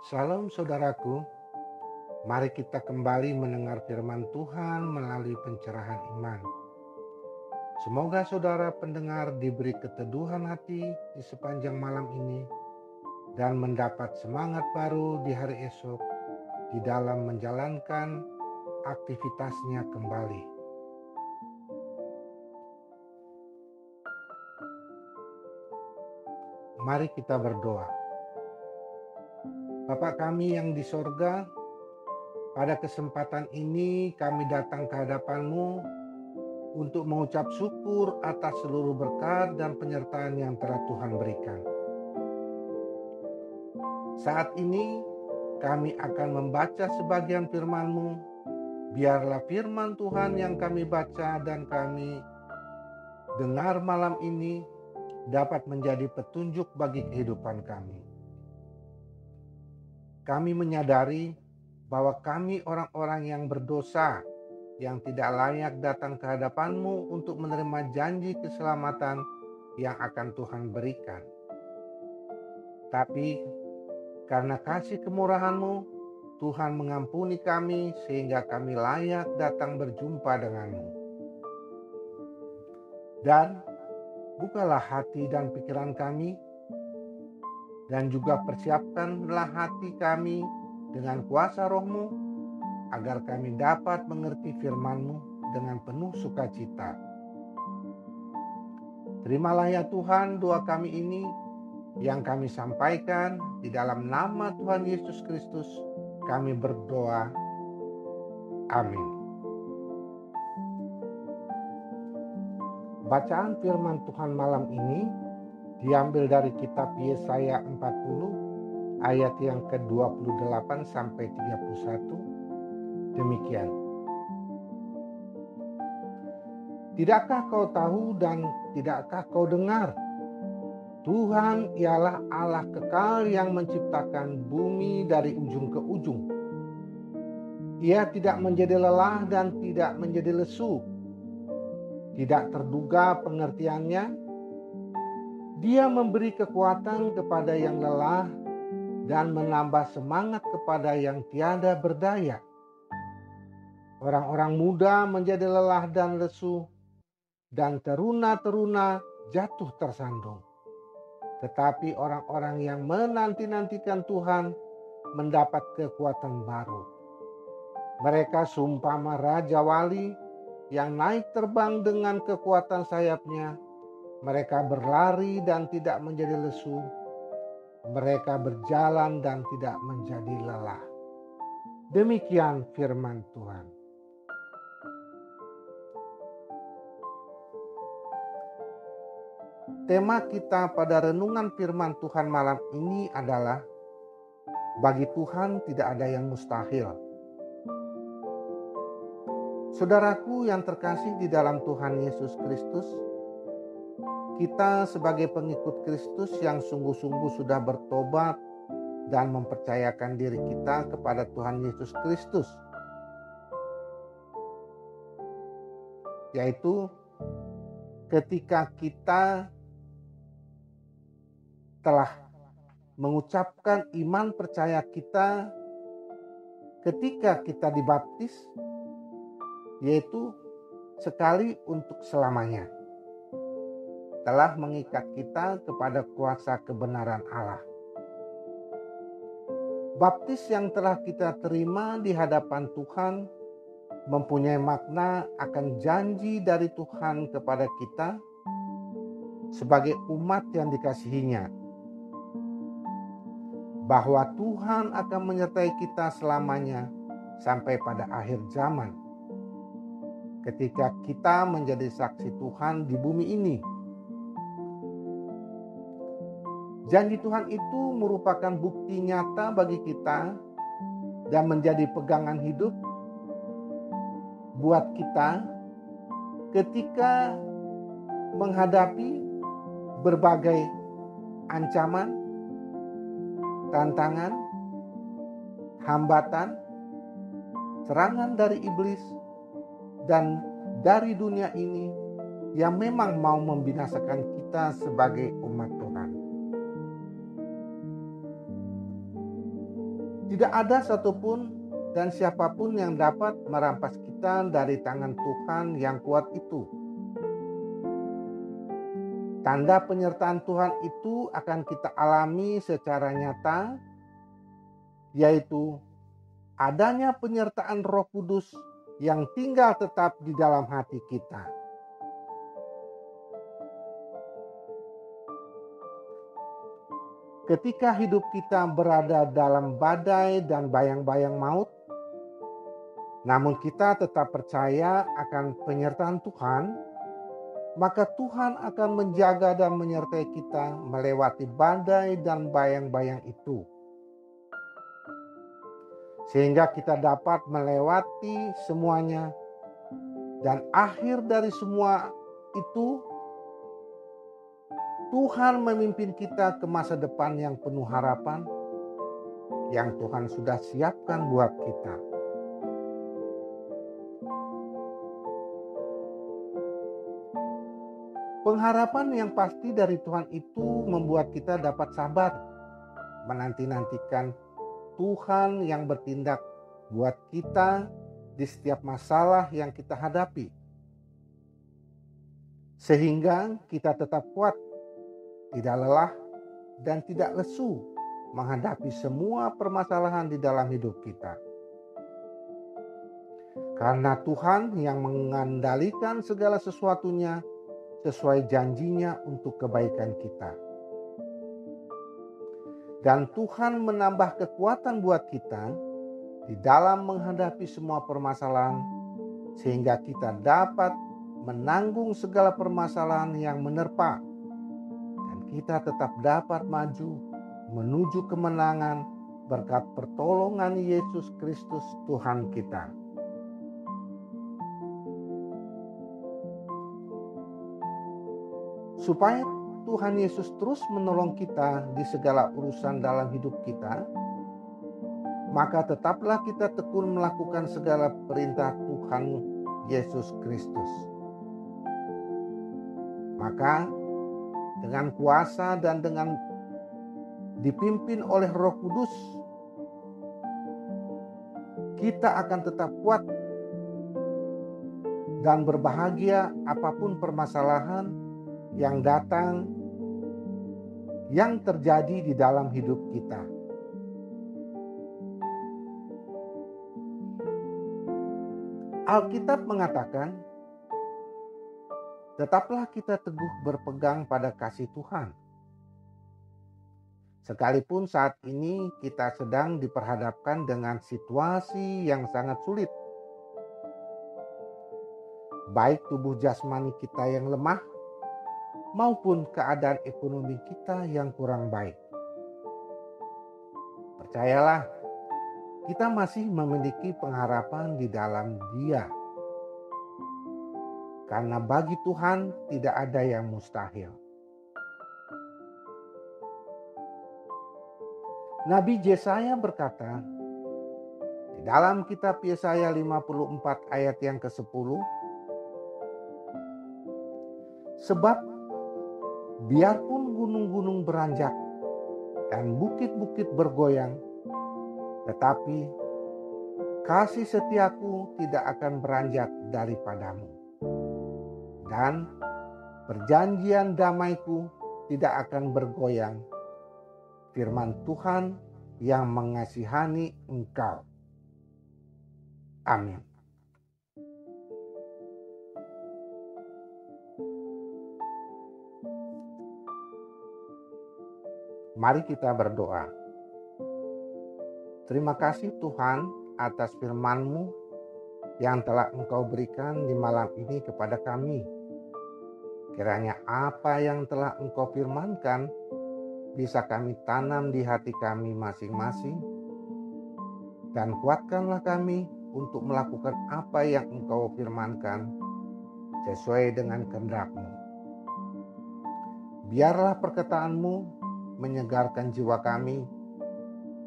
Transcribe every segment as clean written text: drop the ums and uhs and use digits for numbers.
Salam saudaraku, mari kita kembali mendengar firman Tuhan melalui pencerahan iman. Semoga saudara pendengar diberi keteduhan hati di sepanjang malam ini dan mendapat semangat baru di hari esok di dalam menjalankan aktivitasnya kembali. Mari kita berdoa. Bapa kami yang di sorga, pada kesempatan ini kami datang ke hadapan-Mu untuk mengucap syukur atas seluruh berkat dan penyertaan yang telah Tuhan berikan. Saat ini kami akan membaca sebagian firman-Mu. Biarlah firman Tuhan yang kami baca dan kami dengar malam ini dapat menjadi petunjuk bagi kehidupan kami. Kami menyadari bahwa kami orang-orang yang berdosa, yang tidak layak datang ke hadapan-Mu untuk menerima janji keselamatan yang akan Tuhan berikan. Tapi karena kasih kemurahan-Mu, Tuhan mengampuni kami sehingga kami layak datang berjumpa dengan-Mu. Dan bukalah hati dan pikiran kami, dan juga persiapkanlah hati kami dengan kuasa Roh-Mu, agar kami dapat mengerti firman-Mu dengan penuh sukacita. Terimalah ya Tuhan doa kami ini yang kami sampaikan di dalam nama Tuhan Yesus Kristus. Kami berdoa. Amin. Bacaan firman Tuhan malam ini diambil dari kitab Yesaya 40 ayat yang ke-28 sampai 31. Demikian. Tidakkah kau tahu dan tidakkah kau dengar? Tuhan ialah Allah kekal yang menciptakan bumi dari ujung ke ujung. Ia tidak menjadi lelah dan tidak menjadi lesu. Tidak terduga pengertiannya. Dia memberi kekuatan kepada yang lelah dan menambah semangat kepada yang tiada berdaya. Orang-orang muda menjadi lelah dan lesu, dan teruna-teruna jatuh tersandung. Tetapi orang-orang yang menanti-nantikan Tuhan mendapat kekuatan baru. Mereka seumpama raja wali yang naik terbang dengan kekuatan sayapnya. Mereka berlari dan tidak menjadi lesu. Mereka berjalan dan tidak menjadi lelah. Demikian firman Tuhan. Tema kita pada renungan firman Tuhan malam ini adalah bagi Tuhan tidak ada yang mustahil. Saudaraku yang terkasih di dalam Tuhan Yesus Kristus, kita sebagai pengikut Kristus yang sungguh-sungguh sudah bertobat dan mempercayakan diri kita kepada Tuhan Yesus Kristus, yaitu ketika kita telah mengucapkan iman percaya kita ketika kita dibaptis, yaitu sekali untuk selamanya, telah mengikat kita kepada kuasa kebenaran Allah. Baptis yang telah kita terima di hadapan Tuhan mempunyai makna akan janji dari Tuhan kepada kita sebagai umat yang dikasihinya, bahwa Tuhan akan menyertai kita selamanya sampai pada akhir zaman, ketika kita menjadi saksi Tuhan di bumi ini. Janji Tuhan itu merupakan bukti nyata bagi kita dan menjadi pegangan hidup buat kita ketika menghadapi berbagai ancaman, tantangan, hambatan, serangan dari iblis dan dari dunia ini yang memang mau membinasakan kita sebagai umat Tuhan. Tidak ada satupun dan siapapun yang dapat merampas kita dari tangan Tuhan yang kuat itu. Tanda penyertaan Tuhan itu akan kita alami secara nyata, yaitu adanya penyertaan Roh Kudus yang tinggal tetap di dalam hati kita. Ketika hidup kita berada dalam badai dan bayang-bayang maut, namun kita tetap percaya akan penyertaan Tuhan, maka Tuhan akan menjaga dan menyertai kita melewati badai dan bayang-bayang itu. Sehingga kita dapat melewati semuanya, dan akhir dari semua itu, Tuhan memimpin kita ke masa depan yang penuh harapan, yang Tuhan sudah siapkan buat kita. Pengharapan yang pasti dari Tuhan itu membuat kita dapat sabar, menanti-nantikan Tuhan yang bertindak buat kita di setiap masalah yang kita hadapi. Sehingga kita tetap kuat, tidak lelah, dan tidak lesu menghadapi semua permasalahan di dalam hidup kita. Karena Tuhan yang mengendalikan segala sesuatunya sesuai janjinya untuk kebaikan kita. Dan Tuhan menambah kekuatan buat kita di dalam menghadapi semua permasalahan, sehingga kita dapat menanggung segala permasalahan yang menerpa, dan kita tetap dapat maju menuju kemenangan berkat pertolongan Yesus Kristus Tuhan kita. Supaya Tuhan Yesus terus menolong kita di segala urusan dalam hidup kita, maka tetaplah kita tekun melakukan segala perintah Tuhan Yesus Kristus. Maka dengan kuasa dan dengan dipimpin oleh Roh Kudus, kita akan tetap kuat dan berbahagia apapun permasalahan yang datang, yang terjadi di dalam hidup kita. Alkitab mengatakan, tetaplah kita teguh berpegang pada kasih Tuhan. Sekalipun saat ini kita sedang diperhadapkan dengan situasi yang sangat sulit. Baik tubuh jasmani kita yang lemah, maupun keadaan ekonomi kita yang kurang baik. Percayalah, kita masih memiliki pengharapan di dalam Dia. Karena bagi Tuhan tidak ada yang mustahil. Nabi Yesaya berkata, di dalam kitab Yesaya 54 ayat yang ke-10, sebab biarpun gunung-gunung beranjak dan bukit-bukit bergoyang, tetapi kasih setiaku tidak akan beranjak daripadamu. Dan perjanjian damaiku tidak akan bergoyang. Firman Tuhan yang mengasihani engkau. Amin. Mari kita berdoa. Terima kasih Tuhan atas firman-Mu yang telah Engkau berikan di malam ini kepada kami. Kiranya apa yang telah Engkau firmankan bisa kami tanam di hati kami masing-masing, dan kuatkanlah kami untuk melakukan apa yang Engkau firmankan sesuai dengan kehendak-Mu. Biarlah perkataan-Mu menyegarkan jiwa kami,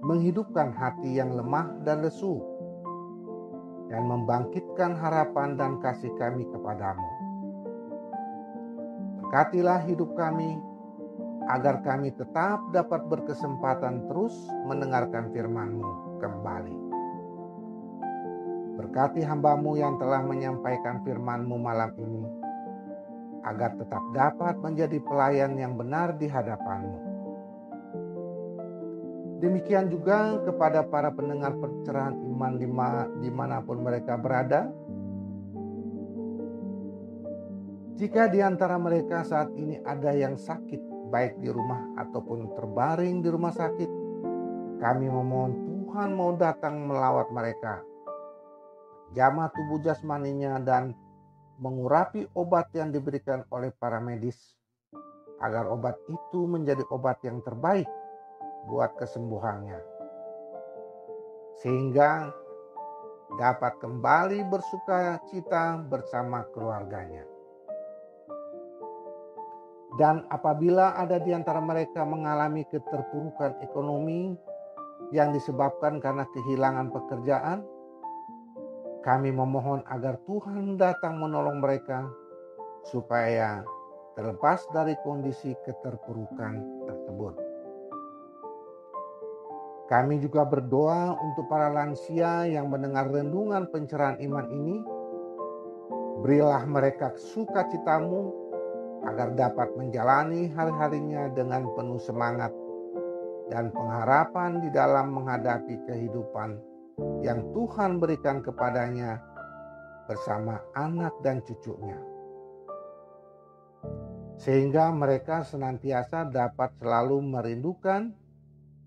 menghidupkan hati yang lemah dan lesu, dan membangkitkan harapan dan kasih kami kepadamu. Berkatilah hidup kami, agar kami tetap dapat berkesempatan terus mendengarkan firman-Mu. kembali. Berkati hamba-Mu yang telah menyampaikan firman-Mu malam ini, agar tetap dapat menjadi pelayan yang benar di hadapan-Mu. Demikian juga kepada para pendengar pencerahan iman dimanapun mereka berada. Jika di antara mereka saat ini ada yang sakit, baik di rumah ataupun terbaring di rumah sakit, kami memohon Tuhan mau datang melawat mereka, jamah tubuh jasmaninya dan mengurapi obat yang diberikan oleh para medis, agar obat itu menjadi obat yang terbaik buat kesembuhannya, sehingga dapat kembali bersuka cita bersama keluarganya. Dan apabila ada di antara mereka mengalami keterpurukan ekonomi yang disebabkan karena kehilangan pekerjaan, kami memohon agar Tuhan datang menolong mereka supaya terlepas dari kondisi keterpurukan tersebut. Kami juga berdoa untuk para lansia yang mendengar renungan pencerahan iman ini. Berilah mereka sukacita-Mu agar dapat menjalani hari-harinya dengan penuh semangat dan pengharapan di dalam menghadapi kehidupan yang Tuhan berikan kepadanya bersama anak dan cucunya. Sehingga mereka senantiasa dapat selalu merindukan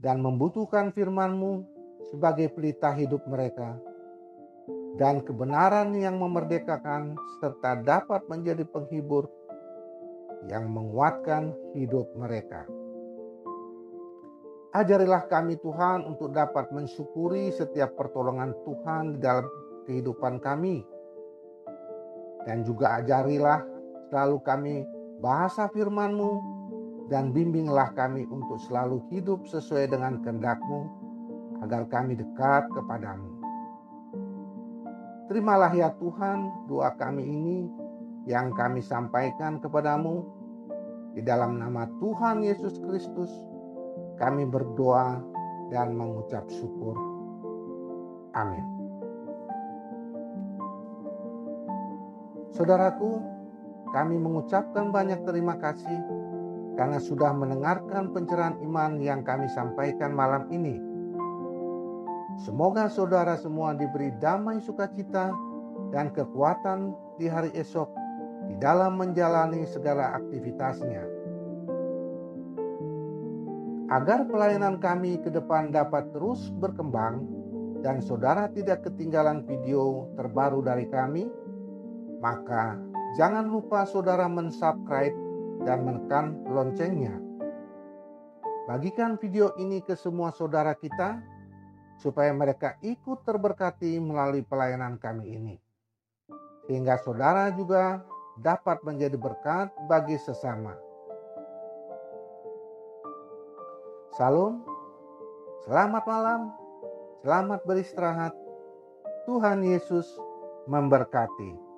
dan membutuhkan firman-Mu sebagai pelita hidup mereka, dan kebenaran yang memerdekakan serta dapat menjadi penghibur yang menguatkan hidup mereka. Ajarilah kami Tuhan untuk dapat mensyukuri setiap pertolongan Tuhan di dalam kehidupan kami. Dan juga ajarilah selalu kami bahasa firman-Mu, dan bimbinglah kami untuk selalu hidup sesuai dengan kehendak-Mu, agar kami dekat kepadamu. Terimalah ya Tuhan doa kami ini yang kami sampaikan kepadamu. Di dalam nama Tuhan Yesus Kristus kami berdoa dan mengucap syukur. Amin. Saudaraku, kami mengucapkan banyak terima kasih karena sudah mendengarkan pencerahan iman yang kami sampaikan malam ini. Semoga saudara semua diberi damai sukacita dan kekuatan di hari esok di dalam menjalani segala aktivitasnya. Agar pelayanan kami ke depan dapat terus berkembang dan saudara tidak ketinggalan video terbaru dari kami, maka jangan lupa saudara mensubscribe dan menekan loncengnya. Bagikan video ini ke semua saudara kita supaya mereka ikut terberkati melalui pelayanan kami ini, sehingga saudara juga dapat menjadi berkat bagi sesama. Salam, selamat malam, selamat beristirahat. Tuhan Yesus memberkati.